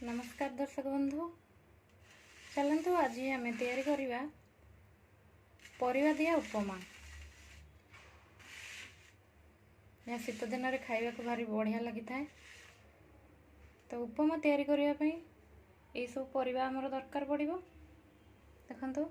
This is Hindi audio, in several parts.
नमस्कार दर्शक बंधु, चलतु आज आम तैयारी करवा परिवा दिया उपमा। यह शीत दिन में खाइबा को भारी बढ़िया लगी थाए। तो उपमा तैयारी करने यही सब परिवा आमर दरकार पड़ो। देखो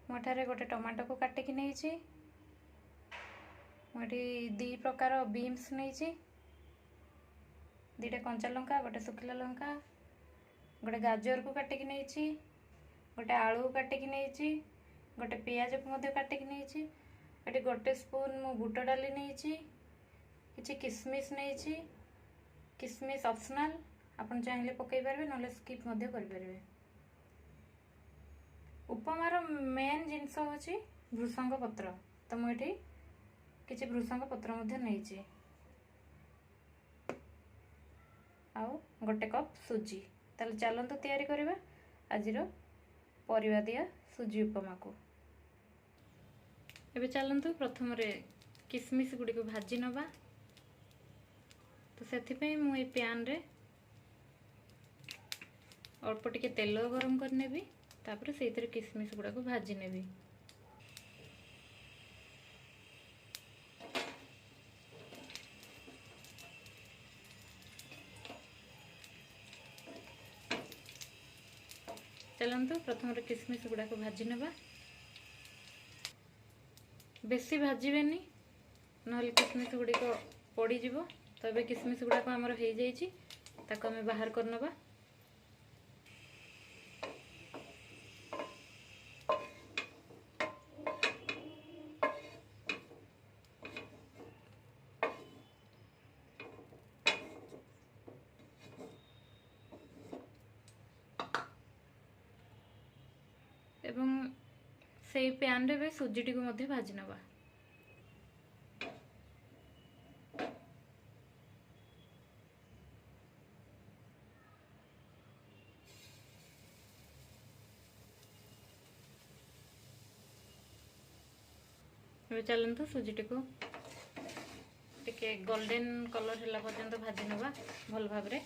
मुझे गोटे टमाटो को काटिकी नहीं, मुझे 2 प्रकार बीन्स नहीं, 2टा कंचा लंका, गोटे सुखिला लंका, गोटे गाजर को काटिकी नहीं, गोटे आलू काटिकी नहीं, गोटे पियाज को काटिकी नहीं, ये गोटे स्पून मु बुट डाली नहीं, किसी किसमिश नहीं। किसमिश ऑप्शनल, आपन चाहिए पकई पारे ना स्किप करें। उपमार मेन जिनस हूँ भृषंग पत्र, तो मुझे किसी भृषंग पत्र नहीं आउ गोटे कप सुजी। ताले चलतु तैयारी करवा आज परिवा दिया सुजी उपमा को। एबे चलतु प्रथम किसमिश गुड़ी को भाजी नवा। तो से मुझे पैन रे अल्प टिके तेल गरम करनेबी, तापर से किसमिश गुड़ा को भाजी नेबी। चलतु प्रथम किसमिश गुड़ा को भाजी नवा। बेसी भाजबेनी ना किसमिश गुड़ी को पड़ जीवो। तो ये किसमिश गुड़ा को आमर हो जाइए, ताको आम बाहर कर नवा। एवं से पैन रे सुजीटी को मध्य भाजी नवा। चलतु सुजीटी को टिके गोल्डन कलर है पर्यंत भाजी नवा भल भाव रे।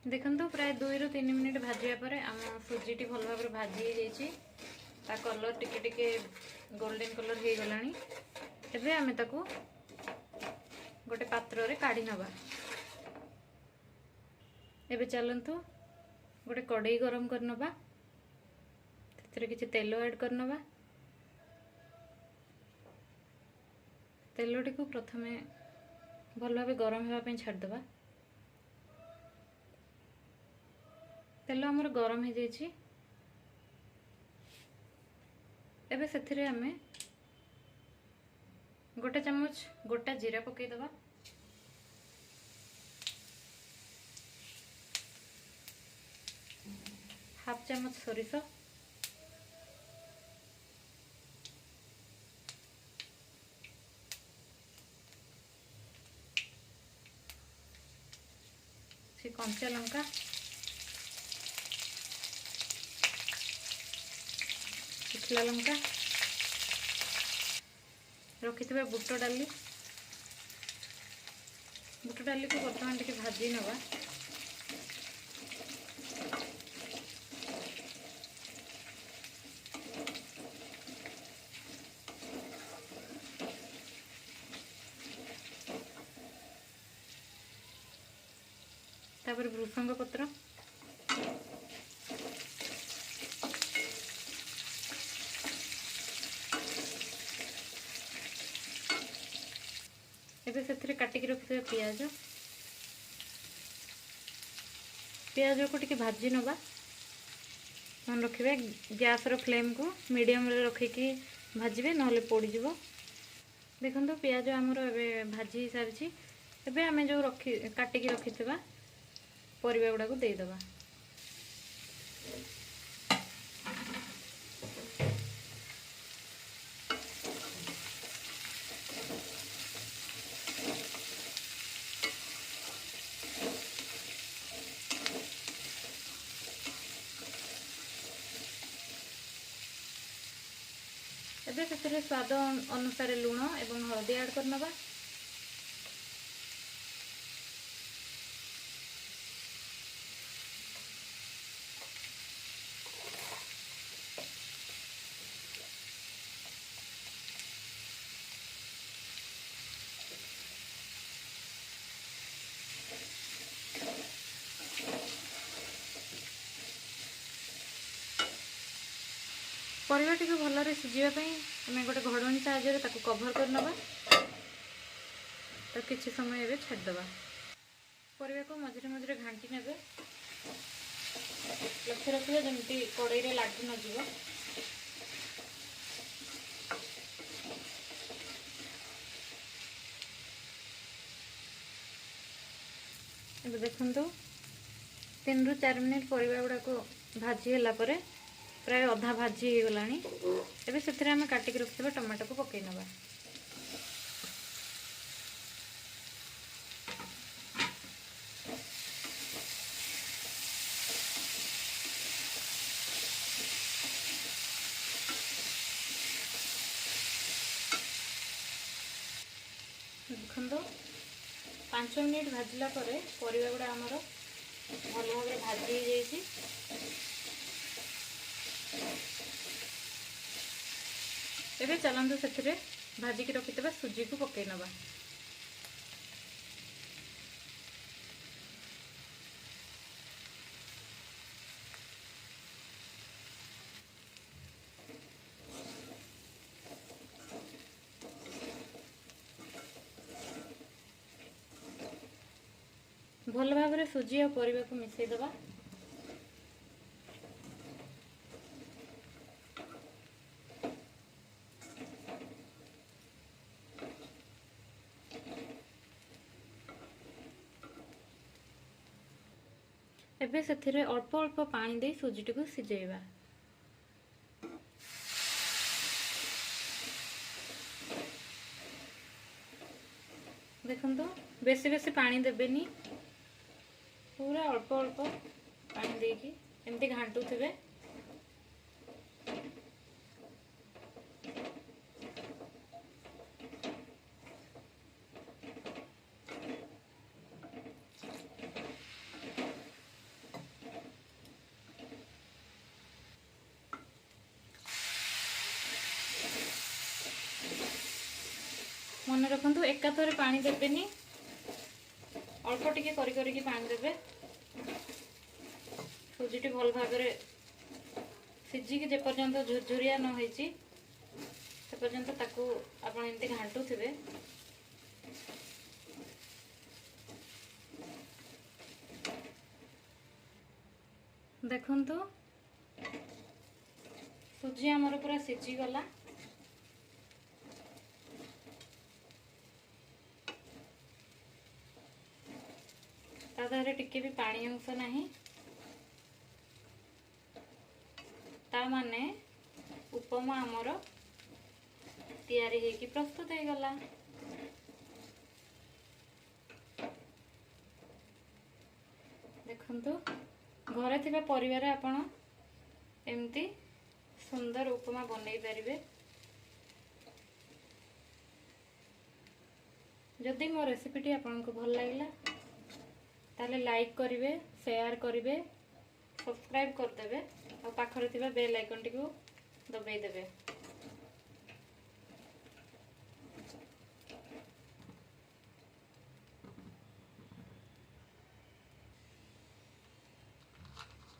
देखो प्राय 2 ରୁ 3 मिनिट भाजिया पर आम सुजीटी भल भाव भाजी ता कलर टिके टिके गोल्डन कलर हो गलानी। एबे आमे ताकू गोटे पात्र रे काढ़ी नवा। एबे चलतु गोटे कड़ाई गरम कर नवा, तेरे किछि तेल ऐड कर नवा। तेलटी को प्रथमे भल भाव गरम होगा छाड़ दवा। तेल आमर गरम हो जाइए। एबे सेथिरे आमे गोटे चम्मच गोटा जीरा पकई दवा। हाफ चम्मच सोरिष, कंचा लंका, शुखला लंका, रखि बुट डाली। बुट डाली को बर्तमान टिके भाजी नवा। तापर भृषंग पत्र, एबे से काटिकी रखिथे पियाज। पियाज को टिके भाजी नवा। मन रखिए गैस रो फ्लेम को मीडियम रे रखिकी भाजबे ना पोड़ जीवो। देखो पियाज आमर ए भाजी सारी। एबे आमे जो काटिकी रखिथिबा परिवा गुड़ा को दे दबा। ଏବେ ସେଥିରେ ସ୍ୱାଦ ଅନୁସାରେ ଲୁଣ ଏବଂ ହଳଦୀ ଆଡ୍ କରିନେବା। ପରିବା ଟିକେ ଭଲରେ ସିଝିବା ପାଇଁ ଆମେ ଗୋଟେ ଘୋଡ଼ଣୀ ସାହାଯ୍ୟରେ ତାକୁ କଭର କରିନେବା। ତ କିଛି ସମୟ ଏବେ ଛାଡ଼ିଦେବା। ପରିବାକୁ ମଝିରେ ମଝିରେ ଘାଣ୍ଟି ନେବେ। ଲକ୍ଷ୍ୟ ରଖିବେ ଯେମିତି କଡ଼େଇରେ ଲାଗି ନଯିବ। ଏବେ ଦେଖନ୍ତୁ 3 ରୁ 4 ମିନିଟ୍ ପରିବା ଗୁଡ଼ାକୁ ଭାଜି ହେଲା ପରେ प्राय अधा भाजी हो गलानी। एबे ସେଥିରେ ଆମେ କାଟିକି ରଖିଥିବା ଟମାଟୋକୁ ପକେଇ ନେବା। देखो 5 मिनिट भाजला परे परिवा गुड़ा आमर भल भाव भाजी हो जाइए। एबे चलंतु से भाजिकी रखिଥିବା सुजी को पकई नवा। भल भाव में सुजी और परिवा को मिसई दबा। एबे से अल्प अल्प पानी दे सुजीटी को सिझेइबा। देखंतु बेसी बेसी पानी देबेनी, पूरा अल्प अल्प पानी देकी एमती घांटू थिबे। मन रखु एका थरे पानी देबेनी, अल्प टिके करी करी पानी देबे। सुजीटी भल भाव में सिझिकी जे पर्यंत झुरझुरिया न होइची से पर्यंत ताकू आपण एमती घांटू थिबे। देखंतु सुजी हमर पूरा सिझी गला। तादेहरे टिके भी पानी अंश नहीं, ता माने उपमा आमर तैयारी हेकी प्रस्तुत हो गला। देखंतु घरे थिबा परिवार आपण एमती सुंदर उपमा बनई पारिबे। जदि मो रेसिपीटी आपको भल लगिला ताले लाइक करिवे, शेयर करिवे, सब्सक्राइब करदेवे और पाखरे थिबा बेल आइकन टी को दबाई देवे।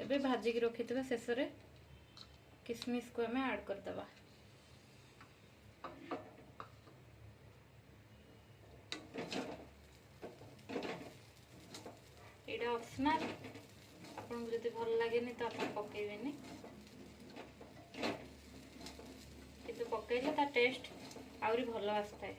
एबे भाजी की रखिथिबा शेष रे किशमिश को हमें ऐड कर दबा। एटा ऑप्शनल, आपन को जति भल लागेनी तो आपन पकेइबेनी, किंतु पकेइले ता टेस्ट आउरी भल आस्ताय।